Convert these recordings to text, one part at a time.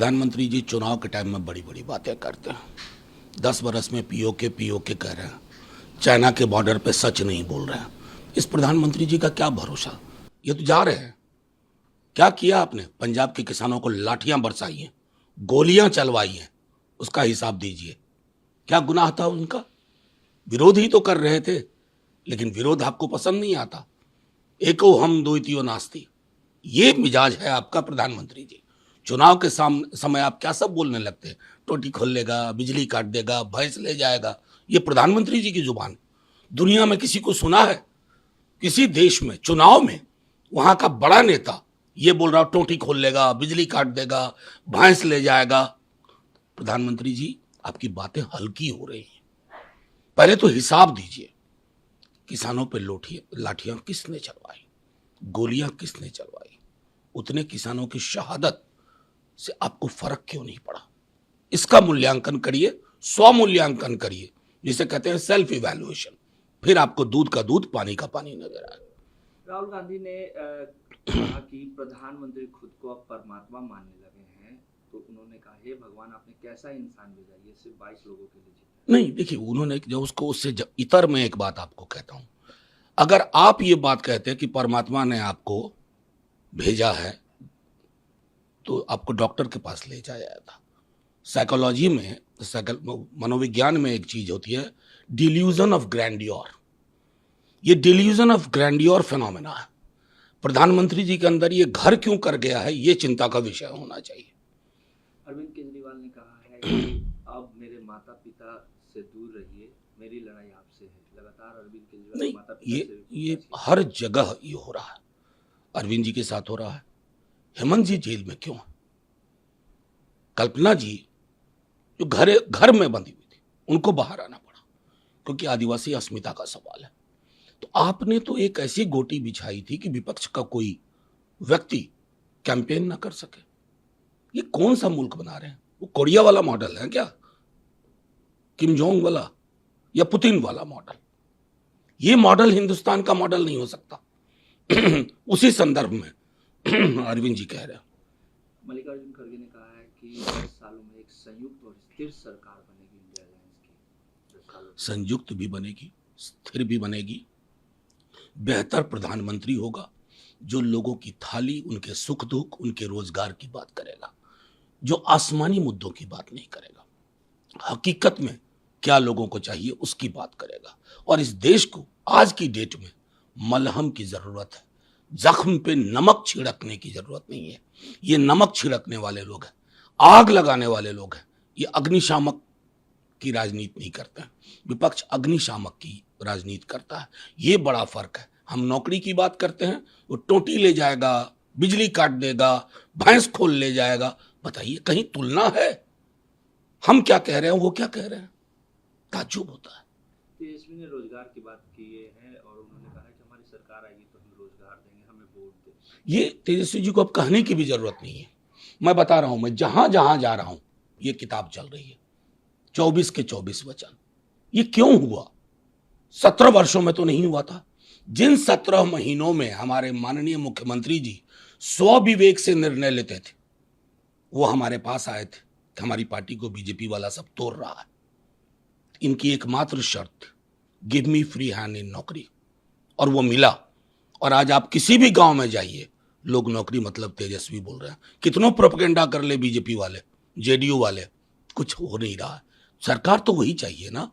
प्रधानमंत्री जी चुनाव के टाइम में बड़ी बड़ी बातें करते हैं। 10 बरस में पीओके कह रहे हैं, चाइना के बॉर्डर पे सच नहीं बोल रहे हैं। इस प्रधानमंत्री जी का क्या भरोसा? ये तो जा रहे हैं। क्या किया आपने? पंजाब के किसानों को लाठियां बरसाई हैं, गोलियां चलवाई हैं, उसका हिसाब दीजिए। क्या गुनाह था उनका? विरोध ही तो कर रहे थे, लेकिन विरोध आपको पसंद नहीं आता। एको हम द्वितीयो नास्ति, ये मिजाज है आपका प्रधानमंत्री जी। चुनाव के समय आप क्या सब बोलने लगते हैं? टोटी खोल लेगा, बिजली काट देगा, भैंस ले जाएगा। ये प्रधानमंत्री जी की जुबान। दुनिया में किसी को सुना है? किसी देश में चुनाव में वहां का बड़ा नेता ये बोल रहा टोटी खोल लेगा, बिजली काट देगा, भैंस ले जाएगा? प्रधानमंत्री जी आपकी बातें हल्की हो रही हैं। पहले तो हिसाब दीजिए, किसानों पे लाठियां किसने चलवाई, गोलियां किसने चलवाई? उतने किसानों की शहादत से आपको फर्क क्यों नहीं पड़ा? इसका मूल्यांकन करिए, स्व मूल्यांकन करिए, जिसे कहते हैं सेल्फ इवैल्यूएशन। फिर आपको दूध का दूध, पानी का पानी नजर आए। राहुल गांधी ने कहा कि प्रधानमंत्री खुद को अब परमात्मा मानने लगे हैं, तो उन्होंने कहा हे भगवान आपने कैसा इंसान भेजा, ये सिर्फ 22 लोगों के लिए जीता। नहीं, देखिए, उन्होंने जो उसको उससे इतर में एक बात आपको कहता हूं। अगर आप ये बात कहते हैं कि परमात्मा ने आपको भेजा है, तो आपको डॉक्टर के पास ले जाया था। साइकोलॉजी में, मनोविज्ञान में एक चीज होती है, डिल्यूजन ऑफ ग्रैंडियोर। ये डिल्यूजन ऑफ ग्रैंडियोर फिनोमेना है। प्रधानमंत्री जी के अंदर ये घर क्यों कर गया है, ये चिंता का विषय होना चाहिए। अरविंद केजरीवाल ने कहा है कि अब मेरे माता पिता से दूर रहिए, मेरी लड़ाई आपसे है। लगातार अरविंद केजरीवाल नहीं, माता पिता से ये हर जगह ये हो रहा है। अरविंद जी के साथ हो रहा है। हेमंत जी जेल में क्यों है? कल्पना जी जो घर में बंधी हुई थी, उनको बाहर आना पड़ा क्योंकि आदिवासी अस्मिता का सवाल है। तो आपने तो एक ऐसी गोटी बिछाई थी कि विपक्ष का कोई व्यक्ति कैंपेन ना कर सके। ये कौन सा मुल्क बना रहे हैं? वो कोरिया वाला मॉडल है क्या? किम जोंग वाला या पुतिन वाला मॉडल? ये मॉडल हिंदुस्तान का मॉडल नहीं हो सकता। उसी संदर्भ में अरविंद जी कह रहे हैं। मल्लिकार्जुन खड़गे ने कहा है कि 10 सालों में एक संयुक्त और स्थिर सरकार बनेगी इंडिया अलायंस की। 10 सालों संयुक्त भी बनेगी, स्थिर भी बनेगी। बेहतर प्रधानमंत्री होगा जो लोगों की थाली, उनके सुख दुख, उनके रोजगार की बात करेगा, जो आसमानी मुद्दों की बात नहीं करेगा। हकीकत में क्या लोगों को चाहिए उसकी बात करेगा। और इस देश को आज की डेट में मलहम की जरूरत है, जख्म पे नमक छिड़कने की जरूरत नहीं है। ये नमक छिड़कने वाले लोग हैं, आग लगाने वाले लोग हैं। ये अग्निशामक की राजनीति नहीं करते हैं। विपक्ष अग्निशामक की राजनीति करता है। ये बड़ा फर्क है। हम नौकरी की बात करते हैं, वो टोटी ले जाएगा, बिजली काट देगा, भैंस खोल ले जाएगा। बताइए, कहीं तुलना है? हम क्या कह रहे हैं, वो क्या कह रहे हैं? ताज्जुब होता है। तेजस्वी ने रोजगार की बात की है और उन्होंने कहा है कि हमारी सरकार आएगी तो हम रोजगार देंगे, हमें वोट दें। ये तेजस्वी जी को अब कहने की भी जरूरत नहीं है। मैं बता रहा हूं, मैं जहां जहां जा रहा हूं ये किताब चल रही है, 24 के 24 वचन। ये क्यों हुआ? 17 वर्षों में तो नहीं हुआ था। जिन 17 महीनों में हमारे माननीय मुख्यमंत्री जी स्व विवेक से निर्णय लेते थे, वो हमारे पास आए थे कि हमारी पार्टी को बीजेपी वाला सब तोड़ रहा है। इनकी एकमात्र शर्त, give me free hand in नौकरी, और वो मिला। और आज आप किसी भी गांव में जाइए, लोग नौकरी मतलब तेजस्वी बोल रहे हैं। कितनों प्रोपेगेंडा कर ले बीजेपी वाले, जेडीयू वाले, कुछ हो नहीं रहा है। सरकार तो वही चाहिए ना।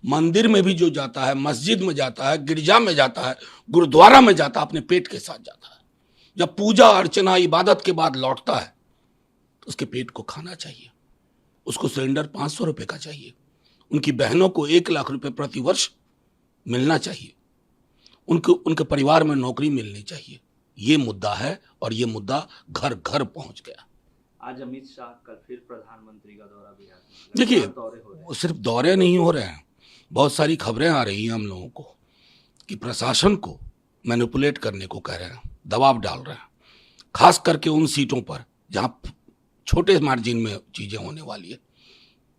मंदिर में भी जो जाता है, मस्जिद में जाता है, गिरजा में जाता है, गुरुद्वारा में जाता है, अपने पेट के साथ जाता है। जब पूजा अर्चना इबादत के बाद लौटता है तो उसके पेट को खाना चाहिए। उसको सिलेंडर 500 रुपए का चाहिए। उनकी बहनों को 1 लाख रुपए प्रति वर्ष मिलना चाहिए। उनके परिवार में नौकरी मिलनी चाहिए। ये मुद्दा है और ये मुद्दा घर घर पहुंच गया। आज अमित शाह कल फिर प्रधानमंत्री का दौरा बिहार में। देखिए, दौरे हो रहे हैं। सिर्फ दौरे नहीं हो रहे हैं, बहुत सारी खबरें आ रही हैं हम लोगों को कि प्रशासन को मैनिपुलेट करने को कह रहे हैं, दबाव डाल रहे हैं, खास करके उन सीटों पर जहां छोटे मार्जिन में चीजें होने वाली है।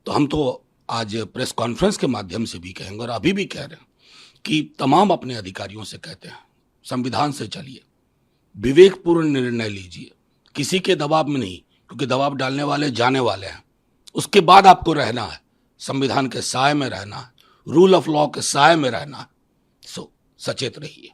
तो हम तो आज प्रेस कॉन्फ्रेंस के माध्यम से भी कहेंगे और अभी भी कह रहे हैं कि तमाम अपने अधिकारियों से कहते हैं, संविधान से चलिए, विवेकपूर्ण निर्णय लीजिए, किसी के दबाव में नहीं। क्योंकि दबाव डालने वाले जाने वाले हैं। उसके बाद आपको रहना है, संविधान के साए में रहना है, रूल ऑफ लॉ के साए में रहना है। सो सचेत रहिए।